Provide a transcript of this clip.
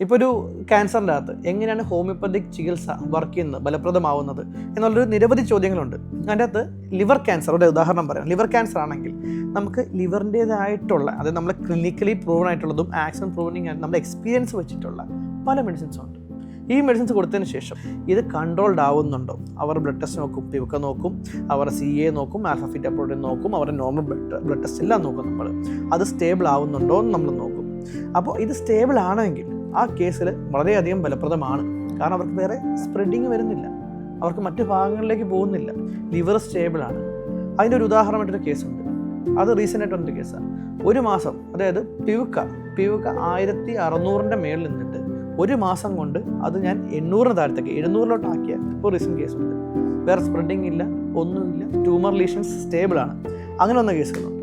ഇപ്പോൾ ഒരു ക്യാൻസറിൻ്റെ അകത്ത് എങ്ങനെയാണ് ഹോമിയോപ്പതിക് ചികിത്സ വർക്ക് ചെയ്യുന്നത്, ഫലപ്രദമാവുന്നത് എന്നുള്ളൊരു നിരവധി ചോദ്യങ്ങളുണ്ട്. അതിൻ്റെ അകത്ത് ലിവർ ക്യാൻസർ, ഒരു ഉദാഹരണം പറയാം. ലിവർ ക്യാൻസർ ആണെങ്കിൽ നമുക്ക് ലിവറിൻ്റേതായിട്ടുള്ള, അതായത് നമ്മൾ ക്ലിനിക്കലി പ്രൂവൺ ആയിട്ടുള്ളതും ആക്സിഡൻറ്റ് പ്രൂവണിങ് ആയിട്ട് നമ്മുടെ എക്സ്പീരിയൻസ് വെച്ചിട്ടുള്ള പല മെഡിസിൻസും ഉണ്ട്. ഈ മെഡിസിൻസ് കൊടുത്തതിന് ശേഷം ഇത് കൺട്രോൾഡ് ആവുന്നുണ്ടോ, അവർ ബ്ലഡ് ടെസ്റ്റ് നോക്കും, പിവക്ക നോക്കും, അവരുടെ CA നോക്കും, ആൽഫ ഫീറ്റോപ്രോട്ടീൻ നോക്കും, അവരുടെ നോർമൽ ബ്ലഡ് ടെസ്റ്റ് എല്ലാം നോക്കും. നമ്മൾ അത് സ്റ്റേബിൾ ആവുന്നുണ്ടോ എന്ന് നമ്മൾ നോക്കും. അപ്പോൾ ഇത് സ്റ്റേബിൾ ആണെങ്കിൽ ആ കേസിൽ വളരെയധികം ഫലപ്രദമാണ്. കാരണം അവർക്ക് വേറെ സ്പ്രെഡിങ് വരുന്നില്ല, അവർക്ക് മറ്റു ഭാഗങ്ങളിലേക്ക് പോകുന്നില്ല, ലിവർ സ്റ്റേബിളാണ്. അതിൻ്റെ ഒരു ഉദാഹരണമായിട്ടൊരു കേസുണ്ട്. അത് റീസെൻ്റായിട്ട് വന്നൊരു കേസാണ്. ഒരു മാസം, അതായത് പിവക്ക 1600 മേളിൽ നിന്നിട്ട് ഒരു മാസം കൊണ്ട് അത് ഞാൻ 800 താഴത്തേക്ക് 700 ആക്കിയ ഇപ്പോൾ റീസെൻറ്റ് കേസുണ്ട്. വേറെ സ്പ്രെഡിങ് ഇല്ല, ഒന്നുമില്ല, ട്യൂമർ ലീഷൻസ് സ്റ്റേബിളാണ്. അങ്ങനെ വന്ന കേസുകളുണ്ട്.